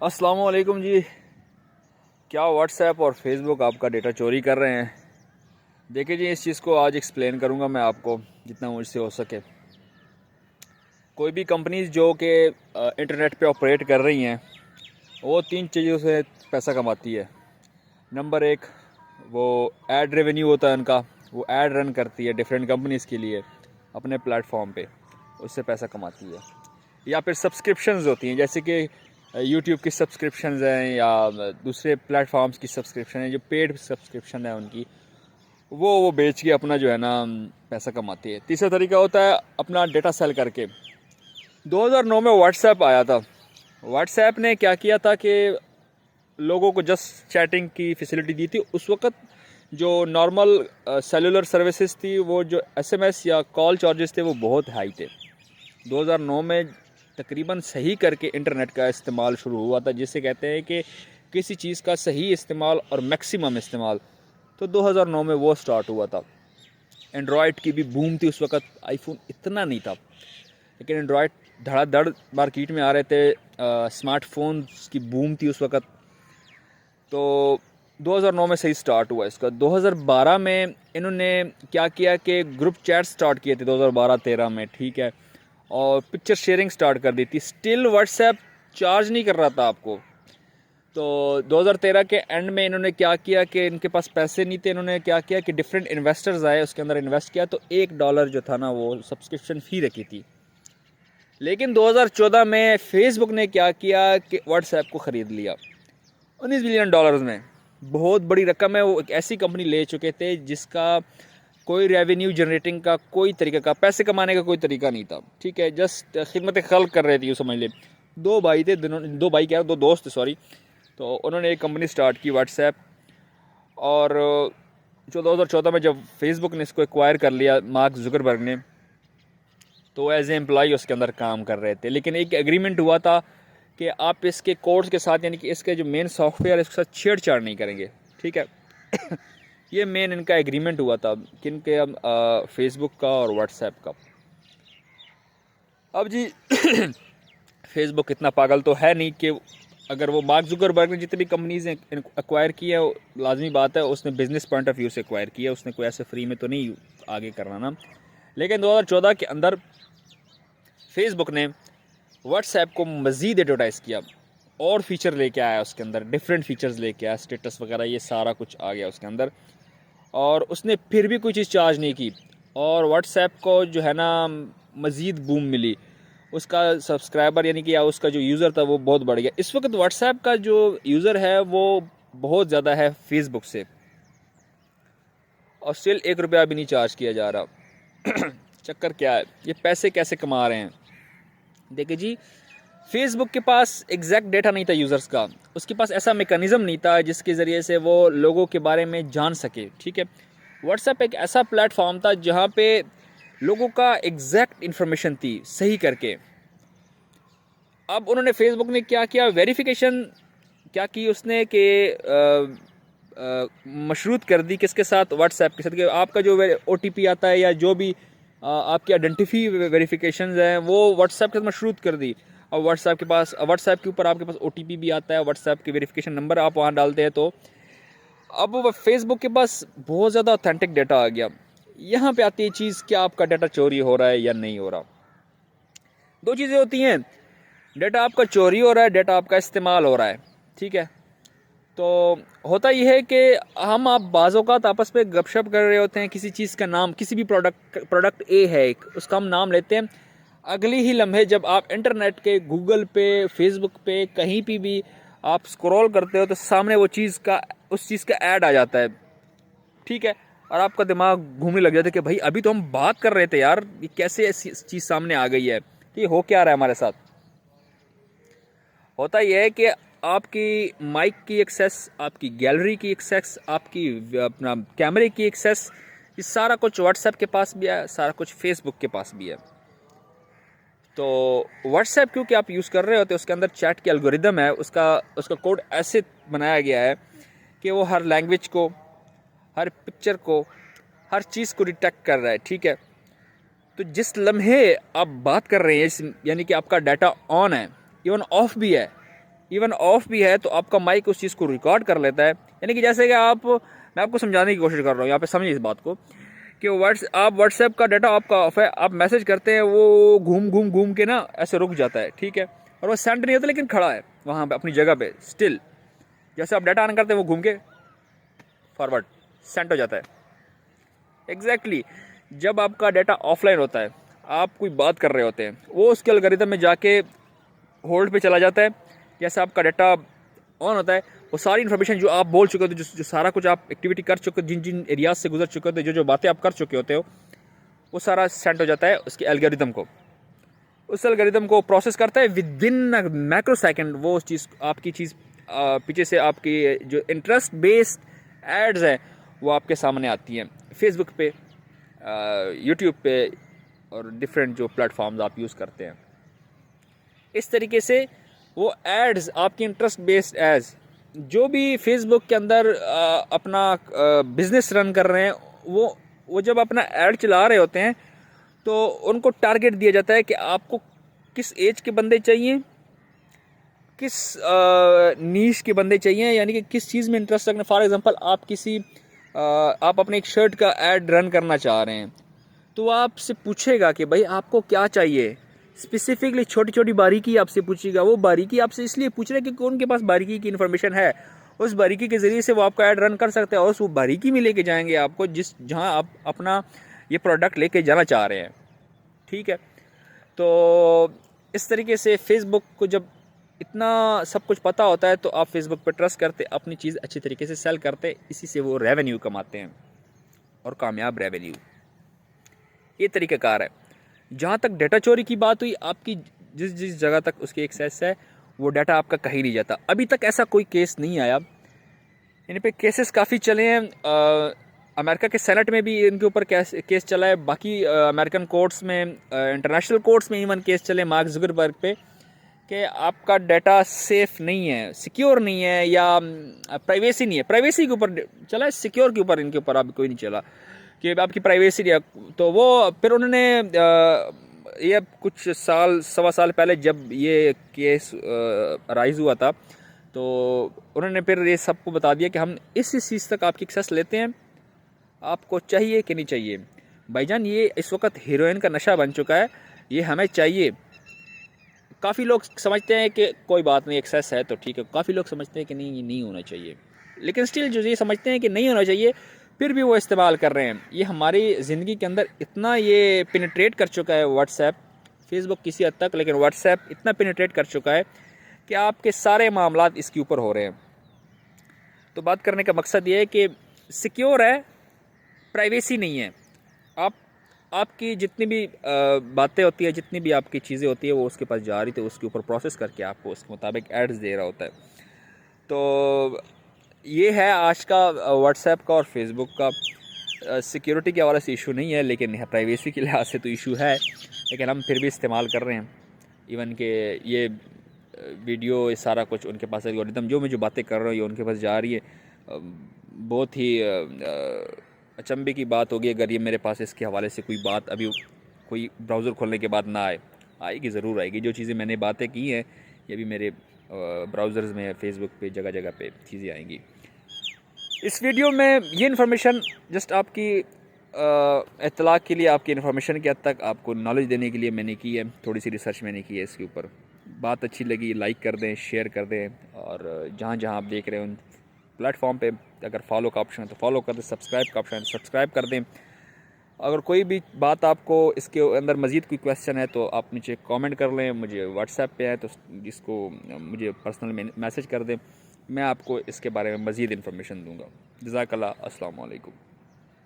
अस्सलाम वालेकुम जी। क्या व्हाट्सएप और फेसबुक आपका डेटा चोरी कर रहे हैं? देखिए जी, इस चीज़ को आज एक्सप्लेन करूंगा मैं आपको जितना मुझसे हो सके। कोई भी कंपनीज जो कि इंटरनेट पे ऑपरेट कर रही हैं, वो तीन चीज़ों से पैसा कमाती है। नंबर एक, वो एड रेवेन्यू होता है उनका। वो एड रन करती है डिफरेंट कंपनीज़ के लिए अपने प्लेटफॉर्म पे, उससे पैसा कमाती है। या फिर सब्सक्रिप्शंस होती हैं, जैसे कि यूट्यूब की सब्सक्रिप्शंस हैं या दूसरे प्लेटफॉर्म्स की सब्सक्रिप्शन है, जो पेड सब्सक्रिप्शन है उनकी, वो बेच के अपना जो है ना पैसा कमाती है। तीसरा तरीका होता है अपना डेटा सेल करके। 2009 में व्हाट्सएप आया था। व्हाट्सएप ने क्या किया था कि लोगों को जस्ट चैटिंग की फैसिलिटी दी थी। उस वक्त जो नॉर्मल सेलुलर सर्विसेज थी, वो जो एसएमएस या कॉल चार्जेस थे, वो बहुत हाई थे। 2009 में तकरीबन सही करके इंटरनेट का इस्तेमाल शुरू हुआ था, जिसे कहते हैं कि किसी चीज़ का सही इस्तेमाल और मैक्सिमम इस्तेमाल। तो 2009 में वो स्टार्ट हुआ था। एंड्रॉयड की भी बूम थी उस वक्त। आईफोन इतना नहीं था, लेकिन एंड्रॉयड धड़ाधड़ मार्केट में आ रहे थे। स्मार्टफोन्स की बूम थी उस वक्त। तो 2009 में सही स्टार्ट हुआ इसका। 2012 में इन्होंने क्या किया कि ग्रुप चैट स्टार्ट किए थे 2012-13 में, ठीक है। और पिक्चर शेयरिंग स्टार्ट कर दी थी। स्टिल व्हाट्सएप चार्ज नहीं कर रहा था आपको। तो 2013 के एंड में इन्होंने क्या किया कि इनके पास पैसे नहीं थे। इन्होंने क्या किया कि डिफरेंट इन्वेस्टर्स आए, उसके अंदर इन्वेस्ट किया, तो $1 जो था ना, वो सब्सक्रिप्शन फी रखी थी। लेकिन 2014 में फेसबुक ने क्या किया कि व्हाट्सएप को ख़रीद लिया $19 बिलियन में। बहुत बड़ी रकम है। वो एक ऐसी कंपनी ले चुके थे जिसका कोई रेवेन्यू जनरेटिंग का कोई तरीका का, पैसे कमाने का कोई तरीका नहीं था, ठीक है। जस्ट खिदमत खल्क कर रहे थे, यूँ समझ ले। दो भाई थे, दो भाई क्या, दो दोस्त थे, सॉरी। तो उन्होंने एक कंपनी स्टार्ट की, व्हाट्सएप। और जो 2014 में जब फेसबुक ने इसको एक्वायर कर लिया, मार्क जुकरबर्ग ने, तो एज ए एम्प्लॉय उसके अंदर काम कर रहे थे। लेकिन एक एग्रीमेंट हुआ था कि आप इसके कोड्स के साथ, यानी कि इसके जो मेन सॉफ्टवेयर है, इसके साथ छेड़छाड़ नहीं करेंगे, ठीक है। ये मेन इनका एग्रीमेंट हुआ था, किन के, फेसबुक का और व्हाट्सएप का। अब जी फेसबुक इतना पागल तो है नहीं कि अगर वो मार्क जुकरबर्ग ने जितनी भी कंपनीज एक्वायर की है, लाजमी बात है उसने बिजनेस पॉइंट ऑफ व्यू से एक्वायर किया, उसने कोई ऐसे फ्री में तो नहीं आगे करना ना। लेकिन 2014 के अंदर फेसबुक ने व्हाट्सएप को मज़ीद एडवर्टाइज़ किया और फीचर लेके आया, उसके अंदर डिफरेंट फीचर्स लेके आया, स्टेटस वगैरह, ये सारा कुछ आ गया उसके अंदर। और उसने फिर भी कोई चीज़ चार्ज नहीं की, और व्हाट्सएप को जो है ना मज़ीद बूम मिली। उसका सब्सक्राइबर, यानी कि या उसका जो यूज़र था, वो बहुत बढ़ गया। इस वक्त व्हाट्सएप का जो यूज़र है वो बहुत ज़्यादा है फेसबुक से, और स्टिल $1 भी नहीं चार्ज किया जा रहा। चक्कर क्या है, ये पैसे कैसे कमा रहे हैं? देखिए जी, फेसबुक के पास एग्जैक्ट डेटा नहीं था यूज़र्स का। उसके पास ऐसा मेकनिज़म नहीं था जिसके ज़रिए से वो लोगों के बारे में जान सके, ठीक है। व्हाट्सएप एक ऐसा प्लेटफॉर्म था जहाँ पे लोगों का एग्जैक्ट इन्फॉर्मेशन थी सही करके। अब उन्होंने, फेसबुक ने क्या किया, वेरिफिकेशन क्या की उसने कि मशरूत कर दी किसके साथ, व्हाट्सएप के साथ, कि आपका जो OTP आता है या जो भी आपकी आइडेंटिटी वेरिफिकेशन हैं, वो व्हाट्सएप के साथ मशरूत कर दी। और व्हाट्सएप के ऊपर आपके पास OTP भी आता है, व्हाट्सएप के वेरिफिकेशन नंबर आप वहाँ डालते हैं। तो अब वो फेसबुक के पास बहुत ज़्यादा ऑथेंटिक डाटा आ गया। यहाँ पे आती है चीज़, क्या आपका डाटा चोरी हो रहा है या नहीं हो रहा। दो चीज़ें होती हैं, डाटा आपका चोरी हो रहा है, डाटा आपका इस्तेमाल हो रहा है, ठीक है। तो होता यह है कि हम आप बाज़-औक़ात आपस में गपशप कर रहे होते हैं, किसी चीज़ का नाम, किसी भी प्रोडक्ट ए है एक, उसका हम नाम लेते हैं। अगली ही लम्हे जब आप इंटरनेट के गूगल पे, फेसबुक पे, कहीं भी आप स्क्रॉल करते हो, तो सामने वो चीज़ का, उस चीज़ का ऐड आ जाता है, ठीक है। और आपका दिमाग घूमने लग जाता है कि भाई अभी तो हम बात कर रहे थे यार, ये कैसे ऐसी चीज़ सामने आ गई है, ये हो क्या रहा है हमारे साथ। होता यह है कि आपकी माइक की एक्सेस, आपकी गैलरी की एक्सेस, आपकी अपना कैमरे की एक्सेस, ये सारा कुछ व्हाट्सएप के पास भी है, सारा कुछ फेसबुक के पास भी है। तो व्हाट्सएप क्योंकि आप यूज़ कर रहे होते हैं, उसके अंदर चैट की एल्गोरिदम है, उसका कोड ऐसे बनाया गया है कि वो हर लैंग्वेज को, हर पिक्चर को, हर चीज़ को डिटेक्ट कर रहा है, ठीक है। तो जिस लम्हे आप बात कर रहे हैं, यानी कि आपका डाटा ऑन है, इवन ऑफ भी है, इवन ऑफ भी है तो आपका माइक उस चीज़ को रिकॉर्ड कर लेता है। यानी कि जैसे कि मैं आपको समझाने की कोशिश कर रहा हूँ, यहाँ पे समझिए इस बात को कि आप व्हाट्सएप का डाटा आपका ऑफ है, आप मैसेज करते हैं वो घूम के ना ऐसे रुक जाता है, ठीक है, और वो सेंड नहीं होता लेकिन खड़ा है वहाँ पे अपनी जगह पे स्टिल। जैसे आप डाटा ऑन करते हैं वो घूम के फॉरवर्ड सेंड हो जाता है। एग्जैक्टली जब आपका डाटा ऑफलाइन होता है, आप कोई बात कर रहे होते हैं, वो उसके एल्गोरिथम में जाके होल्ड पे चला जाता है। जैसे आपका डाटा ऑन होता है, वो सारी इन्फॉर्मेशन जो आप बोल चुके होते हो, जो सारा कुछ आप एक्टिविटी कर चुके हो, जिन जिन एरियाज से गुजर चुके होते हो, जो बातें आप कर चुके होते हो, वो सारा सेंड हो जाता है उसके एल्गोरिथम को। उस एल्गोरिथम को प्रोसेस करता है विद इन माइक्रो सेकेंड। वो उस चीज़ आपकी चीज़ पीछे से आपकी जो इंटरेस्ट बेस्ड एड्स हैं वो आपके सामने आती हैं फेसबुक पे, यूट्यूब पे और डिफरेंट जो प्लेटफॉर्म्स आप यूज़ करते हैं। इस तरीके से वो एड्स आपकी इंटरेस्ट बेस्ड एड्स जो भी फेसबुक के अंदर अपना बिजनेस रन कर रहे हैं, वो जब अपना ऐड चला रहे होते हैं तो उनको टारगेट दिया जाता है कि आपको किस एज के बंदे चाहिए, किस नीश के बंदे चाहिए, यानी कि किस चीज़ में इंटरेस्ट रखना। फॉर एग्जांपल आप अपने एक शर्ट का ऐड रन करना चाह रहे हैं तो वो आपसे पूछेगा कि भाई आपको क्या चाहिए, स्पेसिफिकली छोटी छोटी बारीकी आपसे पूछेगा। वो बारीकी आपसे इसलिए पूछ रहे हैं क्योंकि उनके पास बारीकी की इन्फॉर्मेशन है। उस बारीकी के ज़रिए से वो आपका ऐड रन कर सकते हैं और उस वो बारीकी में लेके जाएंगे आपको जहाँ आप अपना ये प्रोडक्ट लेके जाना चाह रहे हैं, ठीक है। तो इस तरीके से फेसबुक को जब इतना सब कुछ पता होता है तो आप फेसबुक पर ट्रस्ट करते, अपनी चीज़ अच्छी तरीके से सेल करते, इसी से वो रेवेन्यू कमाते हैं और कामयाब रेवेन्यू। ये तरीक़ाकार है। जहाँ तक डाटा चोरी की बात हुई, आपकी जिस जगह तक उसकी एक्सेस है वो डाटा आपका कहीं नहीं जाता। अभी तक ऐसा कोई केस नहीं आया। इन पे केसेस काफ़ी चले हैं। अमेरिका के सेनेट में भी इनके ऊपर केस चला है। बाकी अमेरिकन कोर्ट्स में, इंटरनेशनल कोर्ट्स में इवन केस चले मार्क जुकरबर्ग पे कि आपका डाटा सेफ़ नहीं है, सिक्योर नहीं है, या प्राइवेसी नहीं है। प्राइवेसी के ऊपर चला है, सिक्योर के ऊपर इनके ऊपर अभी कोई नहीं चला कि आपकी प्राइवेसी नहीं है। तो वो फिर उन्होंने ये कुछ सवा साल पहले जब ये केस राइज हुआ था तो उन्होंने फिर ये सबको बता दिया कि हम इस चीज़ तक आपकी एक्सेस लेते हैं, आपको चाहिए कि नहीं चाहिए। भाईजान ये इस वक्त हीरोइन का नशा बन चुका है, ये हमें चाहिए। काफ़ी लोग समझते हैं कि कोई बात नहीं, एक्सेस है तो ठीक है। काफ़ी लोग समझते हैं कि नहीं, ये नहीं होना चाहिए, लेकिन स्टिल जो ये समझते हैं कि नहीं होना चाहिए फिर भी वो इस्तेमाल कर रहे हैं। ये हमारी ज़िंदगी के अंदर इतना ये पेनिट्रेट कर चुका है व्हाट्सएप, फेसबुक किसी हद तक, लेकिन व्हाट्सएप इतना पेनिट्रेट कर चुका है कि आपके सारे मामलात इसके ऊपर हो रहे हैं। तो बात करने का मकसद ये है कि सिक्योर है, प्राइवेसी नहीं है। आपकी जितनी भी बातें होती है, जितनी भी आपकी चीज़ें होती है वो उसके पास जा रही थी, उसके ऊपर प्रोसेस करके आपको उसके मुताबिक एड्स दे रहा होता है। तो ये है आज का व्हाट्सएप का और फेसबुक का। सिक्योरिटी के हवाले से इशू नहीं है, लेकिन प्राइवेसी के लिहाज से तो इशू है, लेकिन हम फिर भी इस्तेमाल कर रहे हैं। इवन के ये वीडियो, ये सारा कुछ उनके पास एल्गोरिथम, जो मैं जो बातें कर रहा हूँ ये उनके पास जा रही है। बहुत ही अचंभे की बात होगी अगर ये मेरे पास इसके हवाले से कोई बात अभी कोई ब्राउज़र खोलने के बाद ना आएगी ज़रूर आएगी। जो चीज़ें मैंने बातें की हैं ये भी मेरे ब्राउज़र्स में, फेसबुक पे, जगह जगह पे चीज़ें आएंगी। इस वीडियो में ये इन्फॉर्मेशन जस्ट आपकी इत्तला के लिए, आपकी इन्फॉर्मेशन के हद तक आपको नॉलेज देने के लिए मैंने की है। थोड़ी सी रिसर्च मैंने की है इसके ऊपर। बात अच्छी लगी लाइक कर दें, शेयर कर दें, और जहाँ जहाँ आप देख रहे हैं उन प्लेटफॉर्म पे अगर फॉलो का ऑप्शन है तो फॉलो कर दें, सब्सक्राइब का ऑप्शन है सब्सक्राइब कर दें। अगर कोई भी बात आपको इसके अंदर मज़ीद कोई क्वेश्चन है तो आप नीचे कमेंट कर लें, मुझे व्हाट्सएप पे है तो जिसको मुझे पर्सनल मैसेज कर दें, मैं आपको इसके बारे में मज़ीद इन्फॉर्मेशन दूँगा। जज़ाकल्लाह, अस्सलाम वालेकुम।